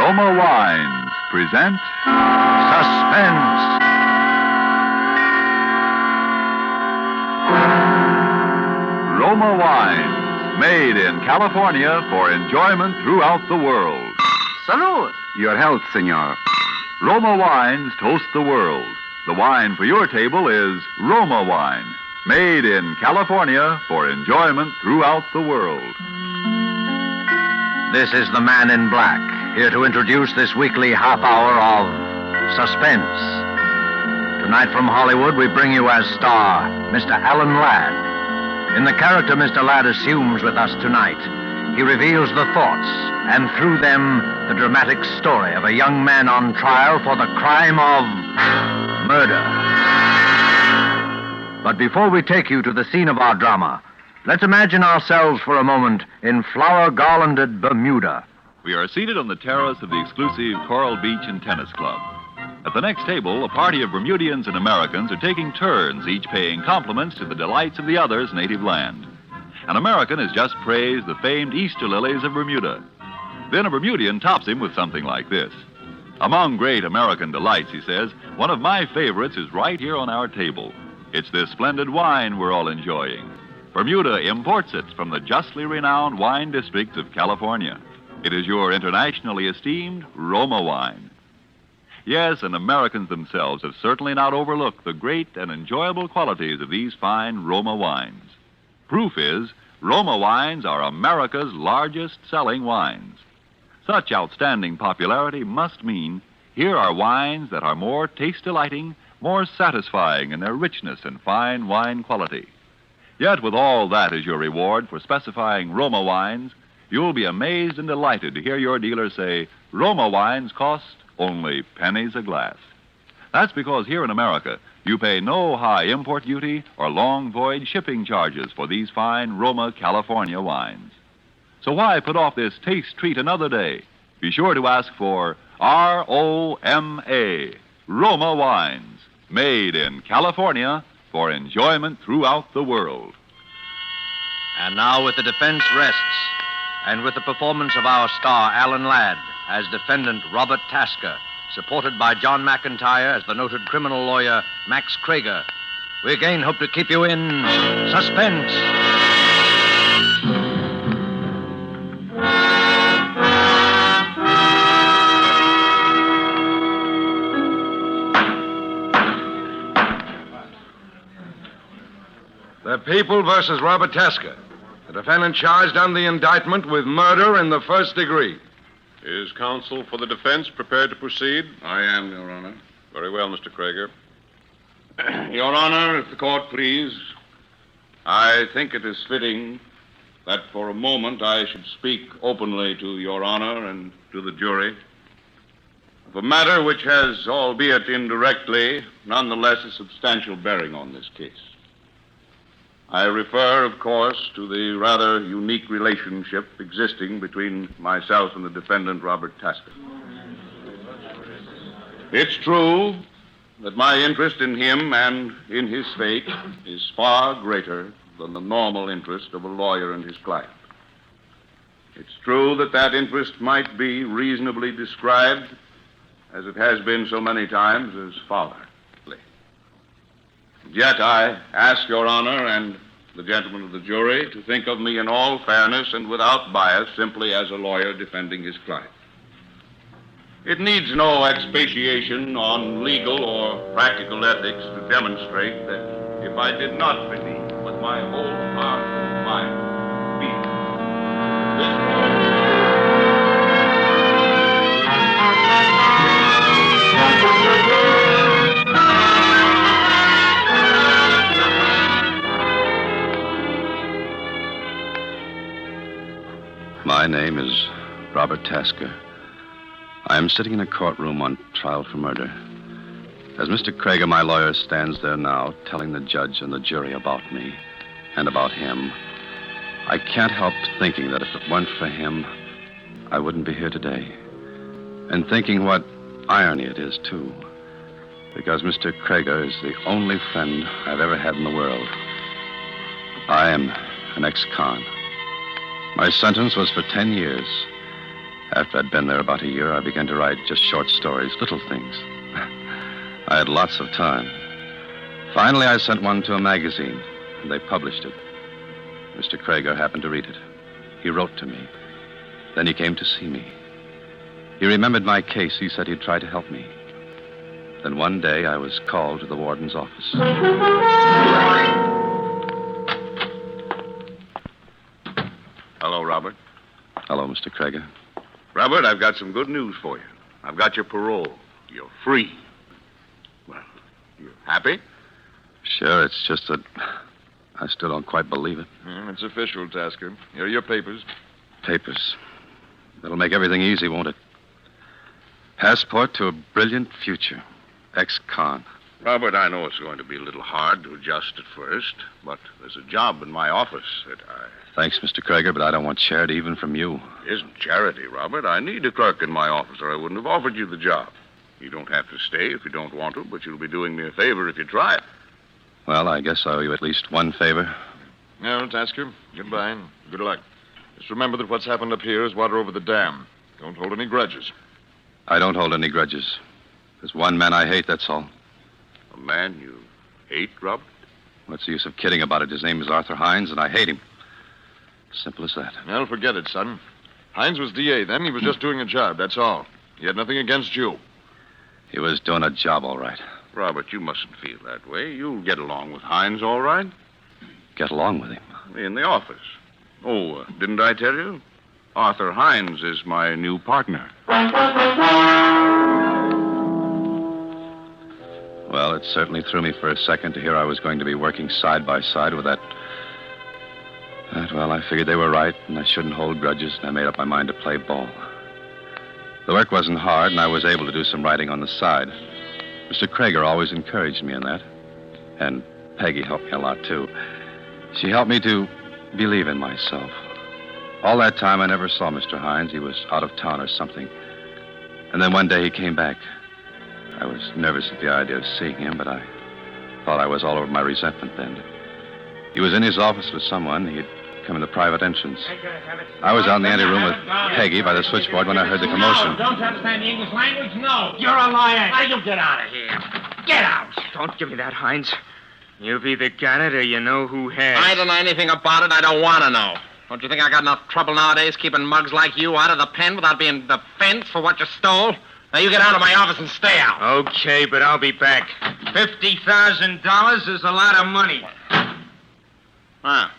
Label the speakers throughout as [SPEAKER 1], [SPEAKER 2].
[SPEAKER 1] Roma Wines present
[SPEAKER 2] Suspense.
[SPEAKER 1] Roma Wines, made in California for enjoyment throughout the world.
[SPEAKER 2] Salud.
[SPEAKER 3] Your health, senor.
[SPEAKER 1] Roma Wines toast the world. The wine for your table is Roma Wine, made in California for enjoyment throughout the world.
[SPEAKER 2] This is the Man in Black, here to introduce this weekly half hour of suspense. Tonight from Hollywood, we bring you as star Mr. Alan Ladd. In the character Mr. Ladd assumes with us tonight, he reveals the thoughts and through them the dramatic story of a young man on trial for the crime of murder. But before we take you to the scene of our drama, let's imagine ourselves for a moment in flower-garlanded Bermuda.
[SPEAKER 1] We are seated on the terrace of the exclusive Coral Beach and Tennis Club. At the next table, a party of Bermudians and Americans are taking turns, each paying compliments to the delights of the other's native land. An American has just praised the famed Easter lilies of Bermuda. Then a Bermudian tops him with something like this. Among great American delights, he says, one of my favorites is right here on our table. It's this splendid wine we're all enjoying. Bermuda imports it from the justly renowned wine districts of California. It is your internationally esteemed Roma wine. Yes, and Americans themselves have certainly not overlooked the great and enjoyable qualities of these fine Roma wines. Proof is, Roma wines are America's largest selling wines. Such outstanding popularity must mean here are wines that are more taste-delighting, more satisfying in their richness and fine wine quality. Yet with all that as your reward for specifying Roma wines, you'll be amazed and delighted to hear your dealer say, Roma wines cost only pennies a glass. That's because here in America, you pay no high import duty or long voyage shipping charges for these fine Roma California wines. So why put off this taste treat another day? Be sure to ask for R-O-M-A, Roma wines, made in California for enjoyment throughout the world.
[SPEAKER 2] And now with the defense rests, and with the performance of our star Alan Ladd as defendant Robert Tasker, supported by John McIntyre as the noted criminal lawyer Max Krager, we again hope to keep you in suspense.
[SPEAKER 4] The People versus Robert Tasker. The defendant charged under the indictment with murder in the first degree.
[SPEAKER 5] Is counsel for the defense prepared to proceed?
[SPEAKER 6] I am, Your Honor.
[SPEAKER 5] Very well, Mr. Krager.
[SPEAKER 6] Your Honor, if the court please, I think it is fitting that for a moment I should speak openly to Your Honor and to the jury of a matter which has, albeit indirectly, nonetheless a substantial bearing on this case. I refer, of course, to the rather unique relationship existing between myself and the defendant, Robert Tasker. It's true that my interest in him and in his fate is far greater than the normal interest of a lawyer and his client. It's true that that interest might be reasonably described, as it has been so many times, as fatherly. Yet I ask Your Honor and the gentlemen of the jury to think of me in all fairness and without bias, simply as a lawyer defending his client. It needs no expatiation on legal or practical ethics to demonstrate that if I did not believe with my whole heart and mind, this
[SPEAKER 3] My name is Robert Tasker. I am sitting in a courtroom on trial for murder. As Mr. Krager, my lawyer, stands there now, telling the judge and the jury about me and about him, I can't help thinking that if it weren't for him, I wouldn't be here today. And thinking what irony it is, too. Because Mr. Krager is the only friend I've ever had in the world. I am an ex-con. My sentence was for 10 years. After I'd been there about a year, I began to write just short stories, little things. I had lots of time. Finally, I sent one to a magazine, and they published it. Mr. Krager happened to read it. He wrote to me. Then he came to see me. He remembered my case. He said he'd try to help me. Then one day, I was called to the warden's office.
[SPEAKER 6] Hello, Robert.
[SPEAKER 3] Hello, Mr. Krager.
[SPEAKER 6] Robert, I've got some good news for you. I've got your parole. You're free. Well, you happy?
[SPEAKER 3] Sure, it's just that I still don't quite believe it.
[SPEAKER 5] It's official, Tasker. Here are your papers.
[SPEAKER 3] Papers. That'll make everything easy, won't it? Passport to a brilliant future. Ex-con.
[SPEAKER 6] Robert, I know it's going to be a little hard to adjust at first, but there's a job in my office that
[SPEAKER 3] Thanks, Mr. Krager, but I don't want charity even from you.
[SPEAKER 6] isn't charity, Robert. I need a clerk in my office, or I wouldn't have offered you the job. You don't have to stay if you don't want to, but you'll be doing me a favor if you try it.
[SPEAKER 3] Well, I guess I owe you at least one favor.
[SPEAKER 5] No, Tasker. Goodbye and good luck. Just remember that what's happened up here is water over the dam. Don't hold any grudges.
[SPEAKER 3] I don't hold any grudges. There's one man I hate, that's all.
[SPEAKER 6] A man you hate, Robert?
[SPEAKER 3] What's the use of kidding about it? His name is Arthur Hines, and I hate him. Simple as that.
[SPEAKER 5] Well, forget it, son. Hines was DA then. He was just doing a job, that's all. He had nothing against you.
[SPEAKER 3] He was doing a job, all right.
[SPEAKER 6] Robert, you mustn't feel that way. You'll get along with Hines all right.
[SPEAKER 3] Get along with him.
[SPEAKER 6] In the office. Oh, didn't I tell you? Arthur Hines is my new partner.
[SPEAKER 3] Well, it certainly threw me for a second to hear I was going to be working side by side with that. Well, I figured they were right, and I shouldn't hold grudges, and I made up my mind to play ball. The work wasn't hard, and I was able to do some writing on the side. Mr. Krager always encouraged me in that. And Peggy helped me a lot, too. She helped me to believe in myself. All that time, I never saw Mr. Hines. He was out of town or something. And then one day he came back. I was nervous at the idea of seeing him, but I thought I was all over my resentment then. He was in his office with someone. He had come in the private entrance. I was out in the anteroom with Peggy by the switchboard when I heard the commotion.
[SPEAKER 7] No, don't you understand the English language? No. You're a liar. Now you get out of here. Get out.
[SPEAKER 8] Don't give me that, Hines. You've either got it or you know who has.
[SPEAKER 7] I don't know anything about it. I don't want to know. Don't you think I got enough trouble nowadays keeping mugs like you out of the pen without being defensed for what you stole? Now you get out of my office and stay out.
[SPEAKER 8] Okay, but I'll be back. $50,000 is a lot of money.
[SPEAKER 7] Huh.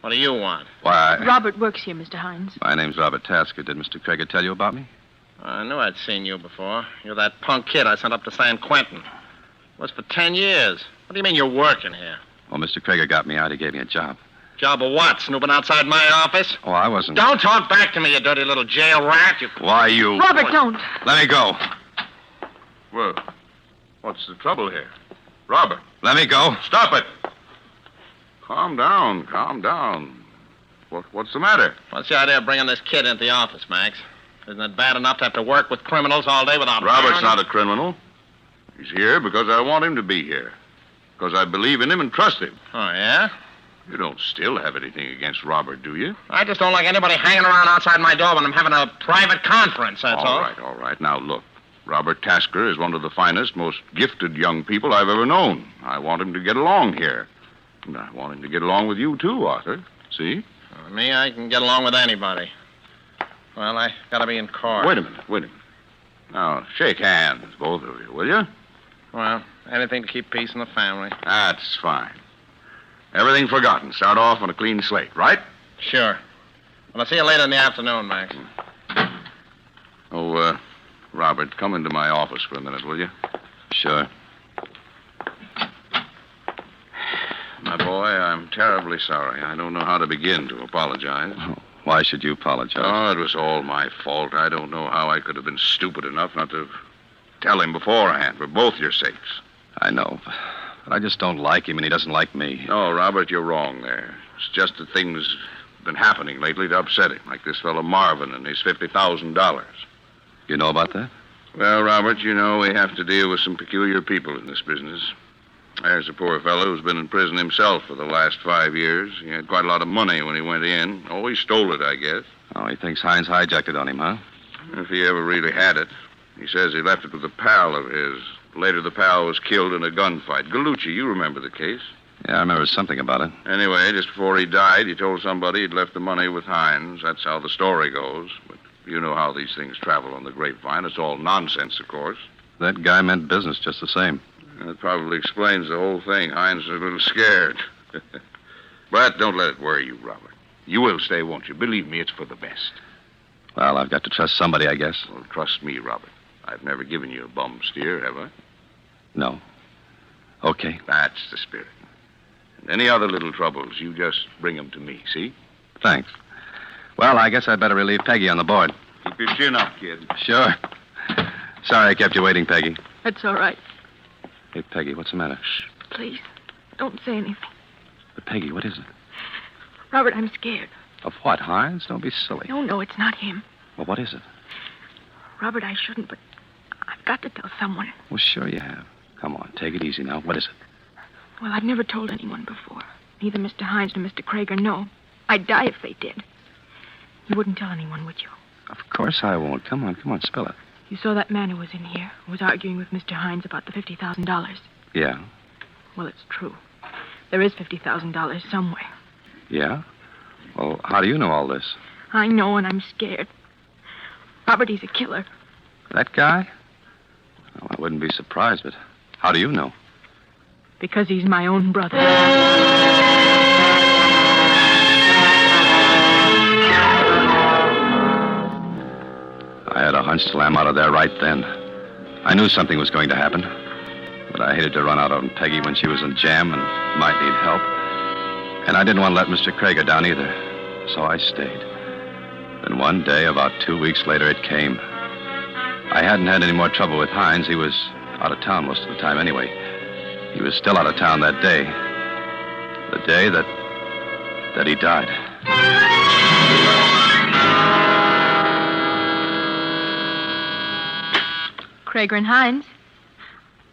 [SPEAKER 7] What do you want?
[SPEAKER 3] Why,
[SPEAKER 9] Robert works here, Mr. Hines.
[SPEAKER 3] my name's Robert Tasker. Did Mr. Krager tell you about me?
[SPEAKER 7] I knew I'd seen you before. You're that punk kid I sent up to San Quentin. Was for 10 years. What do you mean you're working here?
[SPEAKER 3] Well, Mr. Krager got me out. He gave me a job.
[SPEAKER 7] Job of what? Snooping outside my office?
[SPEAKER 3] Oh, I wasn't.
[SPEAKER 7] Don't talk back to me, you dirty little jail rat. You...
[SPEAKER 3] Why, you...
[SPEAKER 9] Robert, don't.
[SPEAKER 3] Let me go.
[SPEAKER 6] Well, what's the trouble here? Robert,
[SPEAKER 3] Let me go.
[SPEAKER 6] stop it. Calm down, calm down. What's the matter?
[SPEAKER 7] What's the idea of bringing this kid into the office, Max? Isn't it bad enough to have to work with criminals all day without...
[SPEAKER 6] Robert's not a criminal. He's here because I want him to be here. Because I believe in him and trust him.
[SPEAKER 7] Oh, yeah?
[SPEAKER 6] You don't still have anything against Robert, do you?
[SPEAKER 7] I just don't like anybody hanging around outside my door when I'm having a private conference, that's all.
[SPEAKER 6] All right. Now, look. Robert Tasker is one of the finest, most gifted young people I've ever known. I want him to get along here. And I want him to get along with you, too, Arthur. See?
[SPEAKER 7] Me, I can get along with anybody. Well, I gotta be in court.
[SPEAKER 6] Wait a minute. Now, shake hands, both of you, will you?
[SPEAKER 7] Well, anything to keep peace in the family.
[SPEAKER 6] That's fine. Everything forgotten. Start off on a clean slate, right?
[SPEAKER 7] Sure. Well, I'll see you later in the afternoon, Max.
[SPEAKER 6] Oh, Robert, come into my office for a minute, will you?
[SPEAKER 3] Sure.
[SPEAKER 6] My boy, I'm terribly sorry. I don't know how to begin to apologize.
[SPEAKER 3] Why should you apologize?
[SPEAKER 6] Oh, it was all my fault. I don't know how I could have been stupid enough not to tell him beforehand, for both your sakes.
[SPEAKER 3] I know, but I just don't like him, and he doesn't like me.
[SPEAKER 6] No, Robert, you're wrong there. It's just that things have been happening lately to upset him, like this fellow Marvin and his $50,000.
[SPEAKER 3] You know about that?
[SPEAKER 6] Well, Robert, you know we have to deal with some peculiar people in this business. There's a poor fellow who's been in prison himself for the last 5 years. He had quite a lot of money when he went in. Oh, he stole it, I guess.
[SPEAKER 3] Oh, he thinks Hines hijacked it on him, huh?
[SPEAKER 6] if he ever really had it. He says he left it with a pal of his. Later, the pal was killed in a gunfight. Gallucci, you remember the case.
[SPEAKER 3] Yeah, I remember something about it.
[SPEAKER 6] Anyway, just before he died, he told somebody he'd left the money with Hines. That's how the story goes. But you know how these things travel on the grapevine. It's all nonsense, of course.
[SPEAKER 3] That guy meant business just the same.
[SPEAKER 6] That probably explains the whole thing. Hines is a little scared. But don't let it worry you, Robert. You will stay, won't you? Believe me, it's for the best.
[SPEAKER 3] Well, I've got to trust somebody, I guess.
[SPEAKER 6] Well, trust me, Robert. I've never given you a bum steer, have I?
[SPEAKER 3] No. Okay.
[SPEAKER 6] That's the spirit. And any other little troubles, you just bring them to me, see?
[SPEAKER 3] Thanks. Well, I guess I'd better relieve Peggy on the board.
[SPEAKER 6] Keep your chin up, kid.
[SPEAKER 3] Sure. Sorry I kept you waiting, Peggy.
[SPEAKER 9] That's all right.
[SPEAKER 3] Hey, Peggy, what's the matter?
[SPEAKER 9] Shh, please. Don't say anything.
[SPEAKER 3] But, Peggy, what is it?
[SPEAKER 9] Robert, I'm scared.
[SPEAKER 3] Of what, Hines? Don't be silly.
[SPEAKER 9] No, it's not him.
[SPEAKER 3] Well, what is it?
[SPEAKER 9] Robert, I shouldn't, but I've got to tell someone.
[SPEAKER 3] Well, sure you have. Come on, take it easy now. What is it?
[SPEAKER 9] Well, I've never told anyone before. Neither Mr. Hines nor Mr. Krager know. I'd die if they did. You wouldn't tell anyone, would you?
[SPEAKER 3] Of course I won't. Come on, spill it.
[SPEAKER 9] You saw that man who was in here, who was arguing with Mr. Hines about the $50,000.
[SPEAKER 3] Yeah.
[SPEAKER 9] Well, it's true. There is $50,000 somewhere.
[SPEAKER 3] Yeah? Well, how do you know all this?
[SPEAKER 9] I know, and I'm scared. Robert, he's a killer.
[SPEAKER 3] That guy? Well, I wouldn't be surprised, but how do you know?
[SPEAKER 9] Because he's my own brother.
[SPEAKER 3] I had a hunch till I'm out of there right then. I knew something was going to happen. But I hated to run out on Peggy when she was in jam and might need help. And I didn't want to let Mr. Krager down either. So I stayed. Then one day, about 2 weeks later, it came. I hadn't had any more trouble with Hines. He was out of town most of the time anyway. He was still out of town that day. The day that he died.
[SPEAKER 9] Krager and Hines.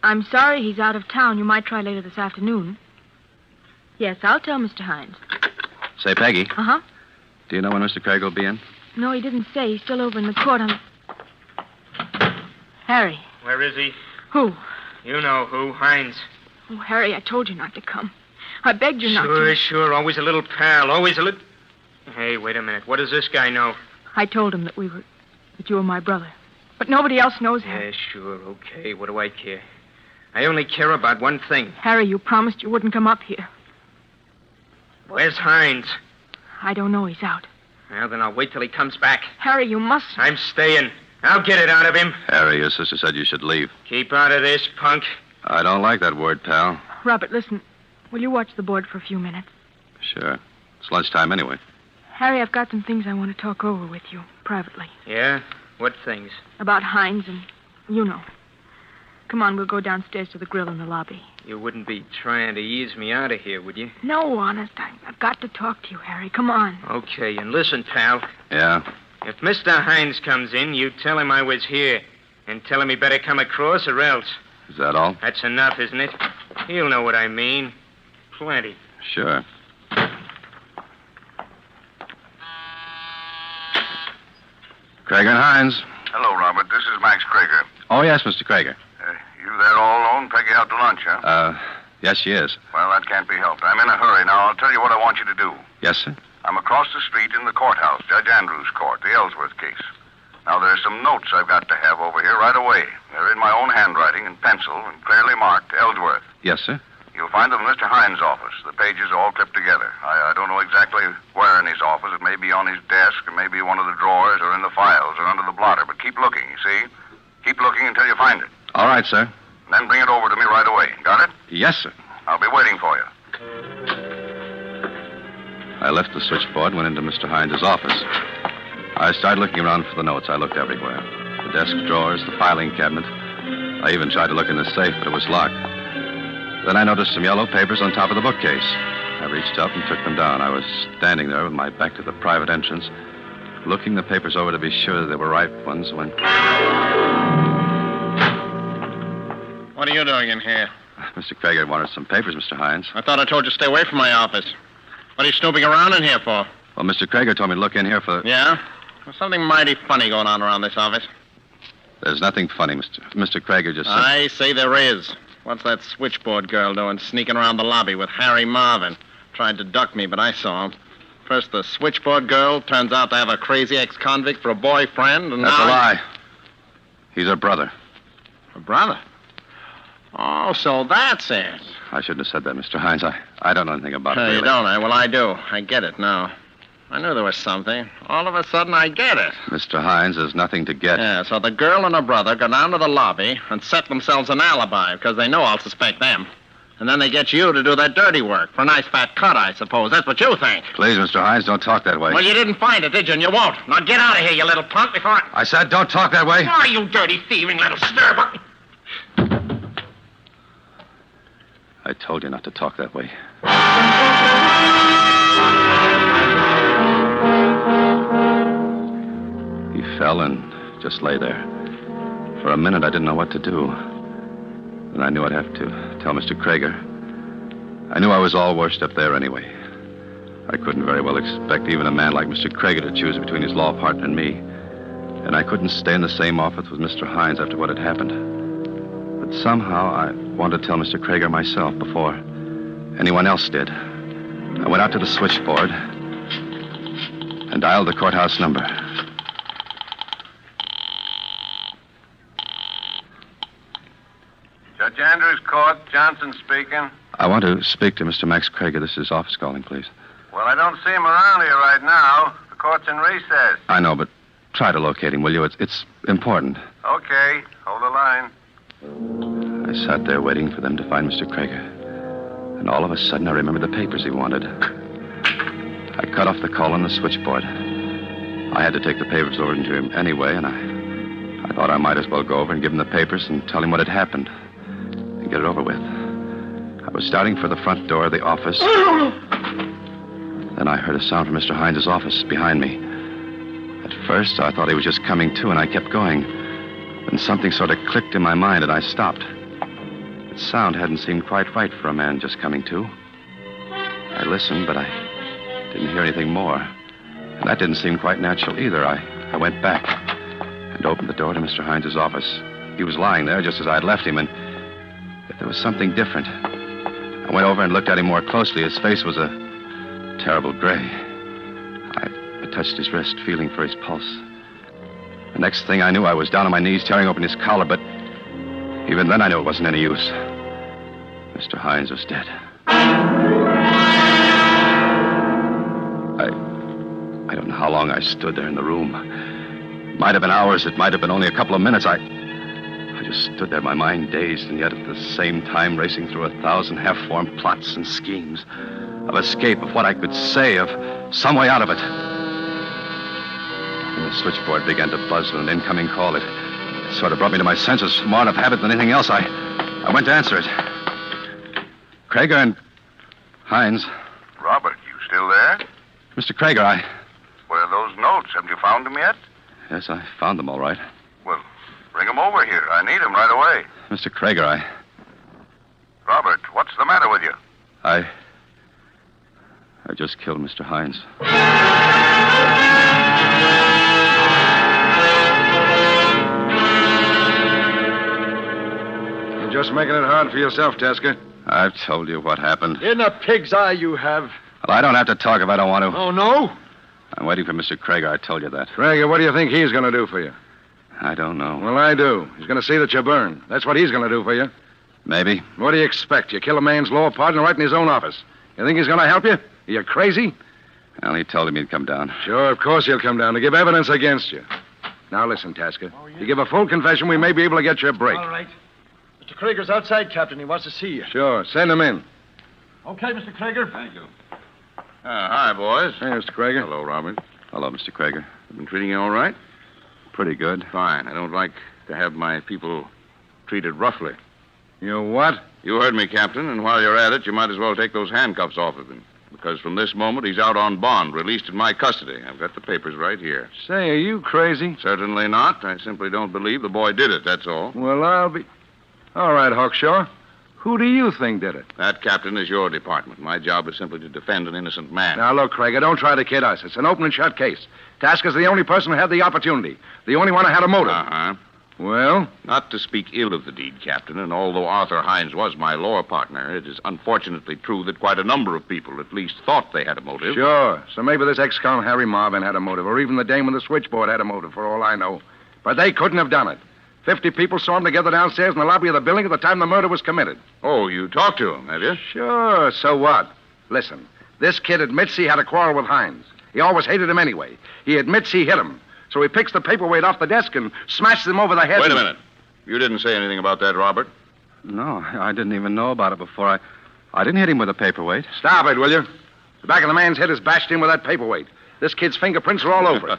[SPEAKER 9] I'm sorry he's out of town. You might try later this afternoon. Yes, I'll tell Mr. Hines.
[SPEAKER 3] Say, Peggy.
[SPEAKER 9] Uh-huh.
[SPEAKER 3] Do you know when Mr. Krager will be in?
[SPEAKER 9] No, he didn't say. He's still over in the court on... Harry.
[SPEAKER 8] Where is he?
[SPEAKER 9] Who?
[SPEAKER 8] You know who, Hines.
[SPEAKER 9] Oh, Harry, I told you not to come. I begged you not to.
[SPEAKER 8] Sure. Always a little pal. Always a little... Hey, wait a minute. What does this guy know?
[SPEAKER 9] I told him that you were my brother. But nobody else knows, Harry.
[SPEAKER 8] Yeah, sure. Okay. What do I care? I only care about one thing.
[SPEAKER 9] Harry, you promised you wouldn't come up here.
[SPEAKER 8] Where's Hines?
[SPEAKER 9] I don't know. He's out.
[SPEAKER 8] Well, then I'll wait till he comes back.
[SPEAKER 9] Harry, you must...
[SPEAKER 8] I'm staying. I'll get it out of him.
[SPEAKER 3] Harry, your sister said you should leave.
[SPEAKER 8] Keep out of this, punk.
[SPEAKER 3] I don't like that word, pal.
[SPEAKER 9] Robert, listen. Will you watch the board for a few minutes?
[SPEAKER 3] Sure. It's lunchtime anyway.
[SPEAKER 9] Harry, I've got some things I want to talk over with you, privately.
[SPEAKER 8] Yeah? What things?
[SPEAKER 9] About Hines and... you know. Come on, we'll go downstairs to the grill in the lobby.
[SPEAKER 8] You wouldn't be trying to ease me out of here, would you?
[SPEAKER 9] No, honest. I've got to talk to you, Harry. Come on.
[SPEAKER 8] Okay, and listen, pal.
[SPEAKER 3] Yeah?
[SPEAKER 8] If Mr. Hines comes in, you tell him I was here. And tell him he better come across or else.
[SPEAKER 3] Is that all?
[SPEAKER 8] That's enough, isn't it? He'll know what I mean. Plenty.
[SPEAKER 3] Sure. Krager and Hines.
[SPEAKER 4] Hello, Robert. This is Max Krager.
[SPEAKER 3] Oh, yes, Mr. Krager.
[SPEAKER 4] You there all alone? Peggy out to lunch, huh?
[SPEAKER 3] Yes, she is.
[SPEAKER 4] Well, that can't be helped. I'm in a hurry now. I'll tell you what I want you to do.
[SPEAKER 3] Yes, sir?
[SPEAKER 4] I'm across the street in the courthouse, Judge Andrews' court, the Ellsworth case. Now, there's some notes I've got to have over here right away. They're in my own handwriting in pencil and clearly marked Ellsworth.
[SPEAKER 3] Yes, sir.
[SPEAKER 4] You'll find them in Mr. Hines' office. The pages are all clipped together. I don't know exactly where in his office. It may be on his desk, or maybe one of the drawers, or in the files, or under the blotter. But keep looking, you see? Keep looking until you find it.
[SPEAKER 3] All right, sir.
[SPEAKER 4] And then bring it over to me right away. Got it?
[SPEAKER 3] Yes, sir.
[SPEAKER 4] I'll be waiting for you.
[SPEAKER 3] I left the switchboard and went into Mr. Hines' office. I started looking around for the notes. I looked everywhere. The desk drawers, the filing cabinet. I even tried to look in the safe, but it was locked. Then I noticed some yellow papers on top of the bookcase. I reached up and took them down. I was standing there with my back to the private entrance, looking the papers over to be sure that they were right ones when...
[SPEAKER 7] What are you doing in here?
[SPEAKER 3] Mr. Krager wanted some papers, Mr. Hines.
[SPEAKER 7] I thought I told you to stay away from my office. What are you snooping around in here for?
[SPEAKER 3] Well, Mr. Krager told me to look in here for...
[SPEAKER 7] Yeah? There's something mighty funny going on around this office.
[SPEAKER 3] There's nothing funny, Mr. Krager just said.
[SPEAKER 7] I say there is. What's that switchboard girl doing sneaking around the lobby with Harry Marvin? Tried to duck me, but I saw him. First, the switchboard girl turns out to have a crazy ex-convict for a boyfriend, and
[SPEAKER 3] That's
[SPEAKER 7] now...
[SPEAKER 3] a lie. He's her brother.
[SPEAKER 7] Her brother? Oh, so that's it.
[SPEAKER 3] I shouldn't have said that, Mr. Hines. I don't know anything about it,
[SPEAKER 7] You
[SPEAKER 3] really.
[SPEAKER 7] don't, eh? Well, I do. I get it now. I knew there was something. All of a sudden, I get it.
[SPEAKER 3] Mr. Hines, there's nothing to get.
[SPEAKER 7] Yeah, so the girl and her brother go down to the lobby and set themselves an alibi because they know I'll suspect them. And then they get you to do their dirty work for a nice fat cut, I suppose. That's what you think.
[SPEAKER 3] Please, Mr. Hines, don't talk that way.
[SPEAKER 7] Well, you didn't find it, did you? And you won't. Now get out of here, you little punk, before I...
[SPEAKER 3] I said don't talk that way.
[SPEAKER 7] Oh, you dirty, thieving little stirbuck.
[SPEAKER 3] I told you not to talk that way. He fell and just lay there. For a minute, I didn't know what to do. And I knew I'd have to tell Mr. Krager. I knew I was all washed up there anyway. I couldn't very well expect even a man like Mr. Krager to choose between his law partner and me. And I couldn't stay in the same office with Mr. Hines after what had happened. But somehow I wanted to tell Mr. Krager myself before anyone else did. I went out to the switchboard and dialed the courthouse number.
[SPEAKER 4] Judge Andrews Court, Johnson speaking.
[SPEAKER 3] I want to speak to Mr. Max Krager. This is office calling, please.
[SPEAKER 4] Well, I don't see him around here right now. The court's in recess.
[SPEAKER 3] I know, but try to locate him, will you? It's important.
[SPEAKER 4] Okay, hold the line.
[SPEAKER 3] I sat there waiting for them to find Mr. Krager. And all of a sudden, I remembered the papers he wanted. I cut off the call on the switchboard. I had to take the papers over to him anyway, and I thought I might as well go over and give him the papers and tell him what had happened and get it over with. I was starting for the front door of the office. Then I heard a sound from Mr. Hines' office behind me. At first, I thought he was just coming to, and I kept going. Then something sort of clicked in my mind, and I stopped. The sound hadn't seemed quite right for a man just coming to. I listened, but I didn't hear anything more. And that didn't seem quite natural either. I went back and opened the door to Mr. Hines' office. He was lying there just as I had left him, and yet there was something different. I went over and looked at him more closely. His face was a terrible gray. I touched his wrist, feeling for his pulse. The next thing I knew, I was down on my knees, tearing open his collar, but even then I knew it wasn't any use. Mr. Hines was dead. I don't know how long I stood there in the room. It might have been hours, it might have been only a couple of minutes. I just stood there, my mind dazed, and yet at the same time racing through 1,000 half-formed plots and schemes of escape, of what I could say, of some way out of it. And the switchboard began to buzz with an incoming call. It sort of brought me to my senses, more out of habit than anything else. I went to answer it. Krager and Hines.
[SPEAKER 4] Robert, you still there?
[SPEAKER 3] Mr. Krager,
[SPEAKER 4] Where are those notes? Haven't you found them yet?
[SPEAKER 3] Yes, I found them all right.
[SPEAKER 4] Well, bring them over here. I need them right away.
[SPEAKER 3] Mr. Krager,
[SPEAKER 4] Robert, what's the matter with you?
[SPEAKER 3] I just killed Mr. Hines.
[SPEAKER 10] You're just making it hard for yourself, Tasker.
[SPEAKER 3] I've told you what happened.
[SPEAKER 10] In a pig's eye you have.
[SPEAKER 3] Well, I don't have to talk if I don't want to.
[SPEAKER 10] Oh, no?
[SPEAKER 3] I'm waiting for Mr. Krager. I told you that.
[SPEAKER 10] Krager, what do you think he's going to do for you?
[SPEAKER 3] I don't know.
[SPEAKER 10] Well, I do. He's going to see that you burn. That's what he's going to do for you.
[SPEAKER 3] Maybe.
[SPEAKER 10] What do you expect? You kill a man's law partner right in his own office. You think he's going to help you? Are you crazy?
[SPEAKER 3] Well, he told him he'd come down.
[SPEAKER 10] Sure, of course he'll come down to give evidence against you. Now, listen, Tasker. You give a full confession, we may be able to get you a break.
[SPEAKER 11] All right. Mr. Krager's outside, Captain. He wants to see you.
[SPEAKER 10] Sure. Send him in.
[SPEAKER 11] Okay, Mr. Krager.
[SPEAKER 6] Thank you. Hi, boys.
[SPEAKER 10] Hey, Mr. Krager.
[SPEAKER 6] Hello, Robert.
[SPEAKER 3] Hello, Mr. Krager.
[SPEAKER 6] I've been treating you all right?
[SPEAKER 3] Pretty good.
[SPEAKER 6] Fine. I don't like to have my people treated roughly.
[SPEAKER 10] You what?
[SPEAKER 6] You heard me, Captain, and while you're at it, you might as well take those handcuffs off of him. Because from this moment, he's out on bond, released in my custody. I've got the papers right here.
[SPEAKER 10] Say, are you crazy?
[SPEAKER 6] Certainly not. I simply don't believe the boy did it, that's all.
[SPEAKER 10] Well, I'll be... All right, Hawkshaw. Who do you think did it?
[SPEAKER 6] That, Captain, is your department. My job is simply to defend an innocent man.
[SPEAKER 10] Now, look, Krager, don't try to kid us. It's an open and shut case. Tasker's the only person who had the opportunity. The only one who had a motive.
[SPEAKER 6] Uh-huh.
[SPEAKER 10] Well?
[SPEAKER 6] Not to speak ill of the deed, Captain, and although Arthur Hines was my law partner, it is unfortunately true that quite a number of people at least thought they had a motive.
[SPEAKER 10] Sure. So maybe this ex-con Harry Marvin had a motive, or even the dame with the switchboard had a motive, for all I know. But they couldn't have done it. 50 people saw them together downstairs in the lobby of the building at the time the murder was committed.
[SPEAKER 6] Oh, you talked to him, have you?
[SPEAKER 10] Sure. So what? Listen, this kid admits he had a quarrel with Hines. He always hated him anyway. He admits he hit him. So he picks the paperweight off the desk and smashes him over the head.
[SPEAKER 6] Wait a minute. You didn't say anything about that, Robert?
[SPEAKER 3] No, I didn't even know about it before. I didn't hit him with a paperweight.
[SPEAKER 10] Stop it, will you? The back of the man's head is bashed in with that paperweight. This kid's fingerprints are all over it.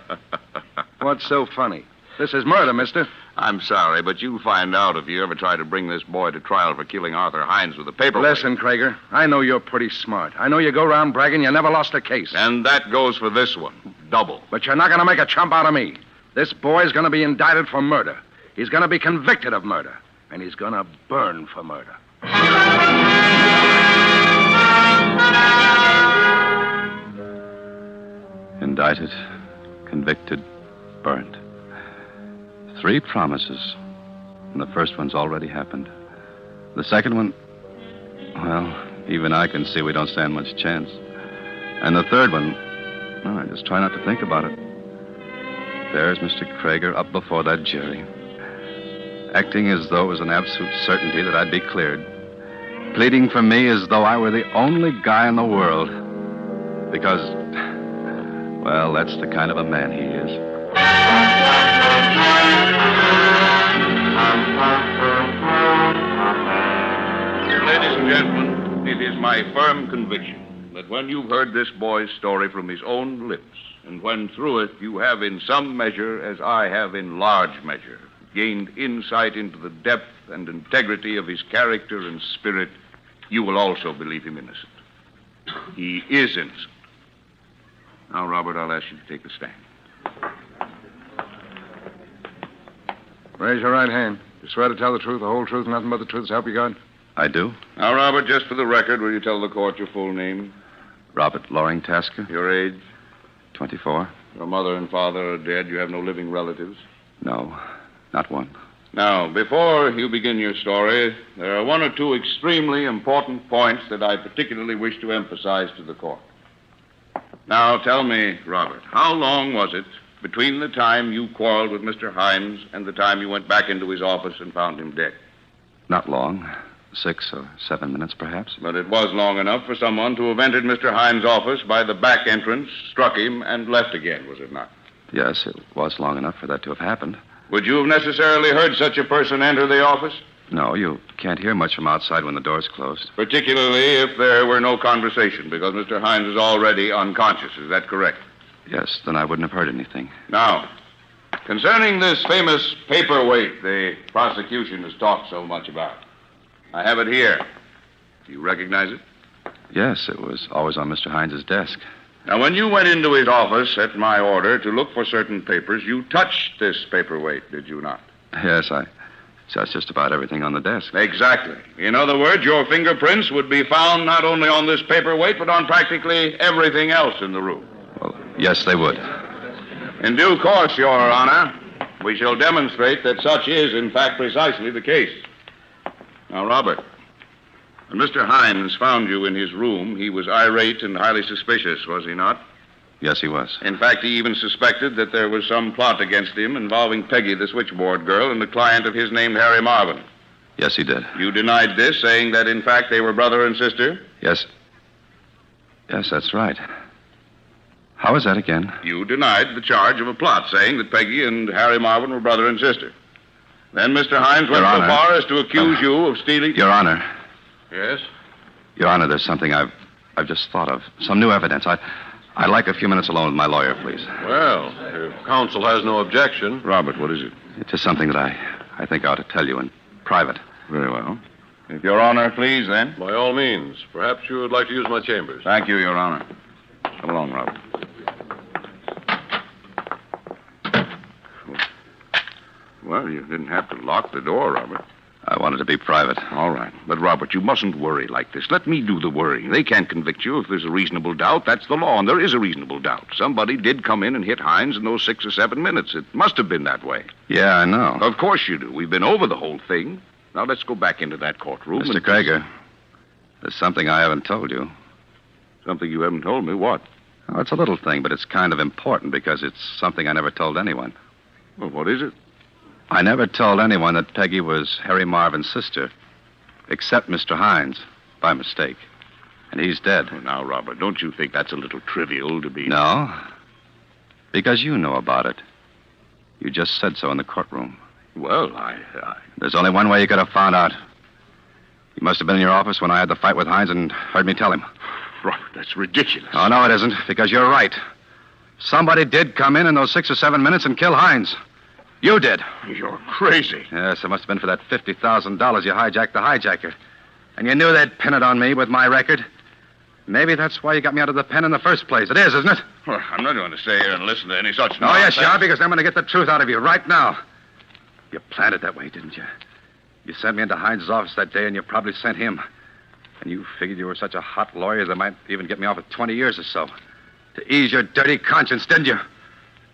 [SPEAKER 10] What's so funny? This is murder, mister.
[SPEAKER 6] I'm sorry, but you'll find out if you ever try to bring this boy to trial for killing Arthur Hines with a paperweight.
[SPEAKER 10] Listen, Krager, I know you're pretty smart. I know you go around bragging you never lost a case.
[SPEAKER 6] And that goes for this one. Double.
[SPEAKER 10] But you're not going to make a chump out of me. This boy's going to be indicted for murder. He's going to be convicted of murder. And he's going to burn for murder.
[SPEAKER 3] Indicted, convicted, burned. 3 promises. And the first one's already happened. The second one, well, even I can see we don't stand much chance. And the third one, well, I just try not to think about it. There's Mr. Krager up before that jury, acting as though it was an absolute certainty that I'd be cleared, pleading for me as though I were the only guy in the world. Because, well, that's the kind of a man he is.
[SPEAKER 6] Ladies and gentlemen, it is my firm conviction that when you've heard this boy's story from his own lips, and when through it you have in some measure, as I have in large measure, gained insight into the depth and integrity of his character and spirit, you will also believe him innocent. He is innocent. Now, Robert, I'll ask you to take the stand.
[SPEAKER 10] Raise your right hand. You swear to tell the truth, the whole truth, nothing but the truth, so help you God?
[SPEAKER 3] I do.
[SPEAKER 6] Now, Robert, just for the record, will you tell the court your full name?
[SPEAKER 3] Robert Loring Tasker.
[SPEAKER 6] Your age?
[SPEAKER 3] 24.
[SPEAKER 6] Your mother and father are dead. You have no living relatives?
[SPEAKER 3] No, not one.
[SPEAKER 6] Now, before you begin your story, there are 1 or 2 extremely important points that I particularly wish to emphasize to the court. Now, tell me, Robert, how long was it between the time you quarreled with Mr. Hines and the time you went back into his office and found him dead?
[SPEAKER 3] Not long. 6 or 7 minutes, perhaps.
[SPEAKER 6] But it was long enough for someone to have entered Mr. Hines' office by the back entrance, struck him, and left again, was it not?
[SPEAKER 3] Yes, it was long enough for that to have happened.
[SPEAKER 6] Would you have necessarily heard such a person enter the office?
[SPEAKER 3] No, you can't hear much from outside when the door's closed.
[SPEAKER 6] Particularly if there were no conversation, because Mr. Hines is already unconscious. Is that correct?
[SPEAKER 3] Yes, then I wouldn't have heard anything.
[SPEAKER 6] Now, concerning this famous paperweight the prosecution has talked so much about, I have it here. Do you recognize it?
[SPEAKER 3] Yes, it was always on Mr. Hines's desk.
[SPEAKER 6] Now, when you went into his office at my order to look for certain papers, you touched this paperweight, did you not?
[SPEAKER 3] Yes, that's just about everything on the desk.
[SPEAKER 6] Exactly. In other words, your fingerprints would be found not only on this paperweight, but on practically everything else in the room.
[SPEAKER 3] Well, yes, they would.
[SPEAKER 6] In due course, Your Honor, we shall demonstrate that such is, in fact, precisely the case. Now, Robert, when Mr. Hines found you in his room, he was irate and highly suspicious, was he not?
[SPEAKER 3] Yes, he was.
[SPEAKER 6] In fact, he even suspected that there was some plot against him involving Peggy, the switchboard girl, and a client of his named Harry Marvin.
[SPEAKER 3] Yes, he did.
[SPEAKER 6] You denied this, saying that, in fact, they were brother and sister?
[SPEAKER 3] Yes. Yes, that's right. How is that again?
[SPEAKER 6] You denied the charge of a plot, saying that Peggy and Harry Marvin were brother and sister. Then Mr. Hines went so far as to accuse you of stealing...
[SPEAKER 3] Your Honor.
[SPEAKER 6] Yes?
[SPEAKER 3] Your Honor, there's something I've just thought of. Some new evidence. I'd like a few minutes alone with my lawyer, please.
[SPEAKER 12] Well, if counsel has no objection.
[SPEAKER 6] Robert, what is it?
[SPEAKER 3] It's just something that I think I ought to tell you in private.
[SPEAKER 6] Very well. If Your Honor please, then.
[SPEAKER 12] By all means. Perhaps you would like to use my chambers.
[SPEAKER 6] Thank you, Your Honor. Come along, Robert. Well, you didn't have to lock the door, Robert.
[SPEAKER 3] I wanted to be private.
[SPEAKER 6] All right. But, Robert, you mustn't worry like this. Let me do the worrying. They can't convict you if there's a reasonable doubt. That's the law, and there is a reasonable doubt. Somebody did come in and hit Hines in those 6 or 7 minutes. It must have been that way.
[SPEAKER 3] Yeah, I know.
[SPEAKER 6] Of course you do. We've been over the whole thing. Now, let's go back into that courtroom.
[SPEAKER 3] Mr. Krager, there's something I haven't told you.
[SPEAKER 6] Something you haven't told me? What?
[SPEAKER 3] Oh, it's a little thing, but it's kind of important because it's something I never told anyone.
[SPEAKER 6] Well, what is it?
[SPEAKER 3] I never told anyone that Peggy was Harry Marvin's sister, except Mr. Hines, by mistake. And he's dead.
[SPEAKER 6] Well, now, Robert, don't you think that's a little trivial to be...
[SPEAKER 3] No, because you know about it. You just said so in the courtroom.
[SPEAKER 6] Well,
[SPEAKER 3] There's only one way you could have found out. You must have been in your office when I had the fight with Hines and heard me tell him.
[SPEAKER 6] Robert, that's ridiculous.
[SPEAKER 3] Oh, no, it isn't, because you're right. Somebody did come in those 6 or 7 minutes and kill Hines. You did.
[SPEAKER 6] You're crazy.
[SPEAKER 3] Yes, it must have been for that $50,000 you hijacked the hijacker. And you knew they'd pin it on me with my record. Maybe that's why you got me out of the pen in the first place. It is, isn't it?
[SPEAKER 6] Well, I'm not going to stay here and listen to any such
[SPEAKER 3] Oh, yes, you are, because I'm going to get the truth out of you right now. You planned it that way, didn't you? You sent me into Hines' office that day, and you probably sent him. And you figured you were such a hot lawyer that might even get me off with 20 years or so. To ease your dirty conscience, didn't you?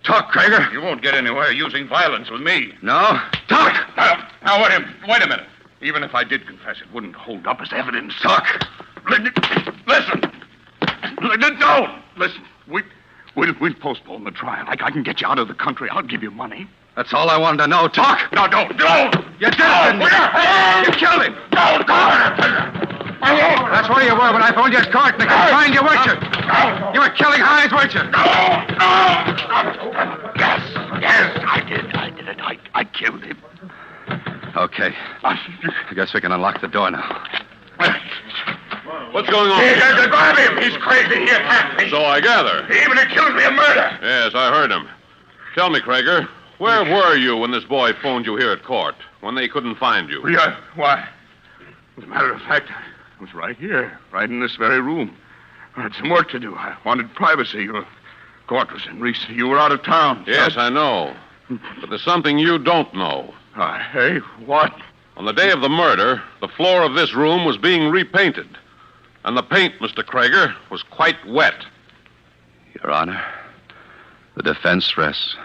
[SPEAKER 3] Talk, Krager.
[SPEAKER 6] You won't get anywhere using violence with me.
[SPEAKER 3] No? Talk!
[SPEAKER 6] Now, wait a minute. Even if I did confess, it wouldn't hold up as evidence.
[SPEAKER 3] Talk!
[SPEAKER 6] Listen! Don't! Listen, we'll postpone the trial. I can get you out of the country. I'll give you money.
[SPEAKER 3] That's all I wanted to know. Talk!
[SPEAKER 6] No, don't!
[SPEAKER 3] You did it, didn't you? You killed him! That's where you were when I phoned you at court. They could find you, weren't you? You were killing Hines, weren't you?
[SPEAKER 6] Yes, I did it. I killed him.
[SPEAKER 3] Okay. I guess we can unlock the door now.
[SPEAKER 12] What's going on?
[SPEAKER 6] Grab him. He's crazy. He attacked me.
[SPEAKER 12] So I gather.
[SPEAKER 6] He even accused me of murder.
[SPEAKER 12] Yes, I heard him. Tell me, Krager, where were you when this boy phoned you here at court? When they couldn't find you?
[SPEAKER 6] Yeah, why? As a matter of fact, I was right here, right in this very room. I had some work to do. I wanted privacy. Your court was in recess. You were out of town.
[SPEAKER 12] Yes, I know. But there's something you don't know.
[SPEAKER 6] Hey, what?
[SPEAKER 12] On the day of the murder, the floor of this room was being repainted. And the paint, Mr. Krager, was quite wet.
[SPEAKER 3] Your Honor, the defense rests.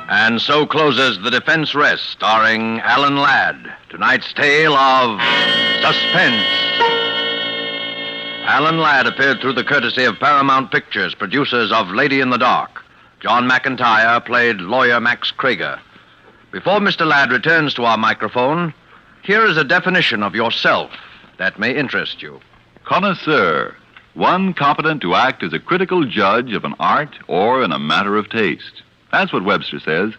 [SPEAKER 2] And so closes The Defense Rests, starring Alan Ladd. Tonight's tale of suspense. Alan Ladd appeared through the courtesy of Paramount Pictures, producers of Lady in the Dark. John McIntyre played lawyer Max Krager. Before Mr. Ladd returns to our microphone, here is a definition of yourself that may interest you.
[SPEAKER 1] Connoisseur, one competent to act as a critical judge of an art or in a matter of taste. That's what Webster says.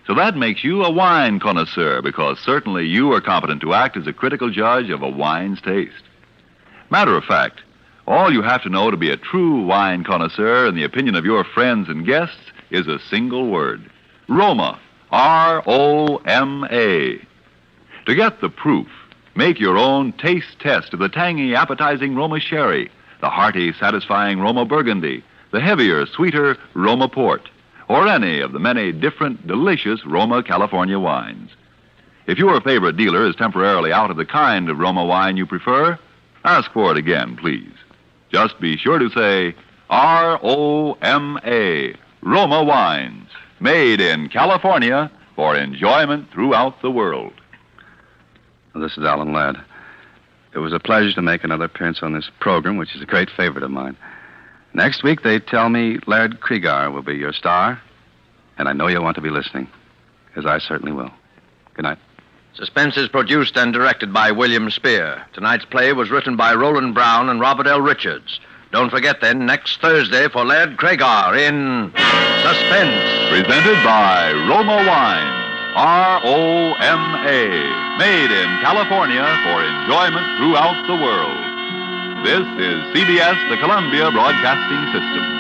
[SPEAKER 1] So that makes you a wine connoisseur, because certainly you are competent to act as a critical judge of a wine's taste. Matter of fact, all you have to know to be a true wine connoisseur in the opinion of your friends and guests is a single word. Roma. R-O-M-A. To get the proof, make your own taste test of the tangy, appetizing Roma Sherry, the hearty, satisfying Roma Burgundy, the heavier, sweeter Roma Port, or any of the many different, delicious Roma California wines. If your favorite dealer is temporarily out of the kind of Roma wine you prefer, ask for it again, please. Just be sure to say R-O-M-A, Roma Wines, made in California for enjoyment throughout the world.
[SPEAKER 3] This is Alan Ladd. It was a pleasure to make another appearance on this program, which is a great favorite of mine. Next week, they tell me Laird Krieger will be your star, and I know you'll want to be listening, as I certainly will. Good night.
[SPEAKER 2] Suspense is produced and directed by William Spear. Tonight's play was written by Roland Brown and Robert L. Richards. Don't forget, then, next Thursday for Laird Krieger in Suspense.
[SPEAKER 1] Presented by Roma Wines, R-O-M-A, made in California for enjoyment throughout the world. This is CBS, the Columbia Broadcasting System.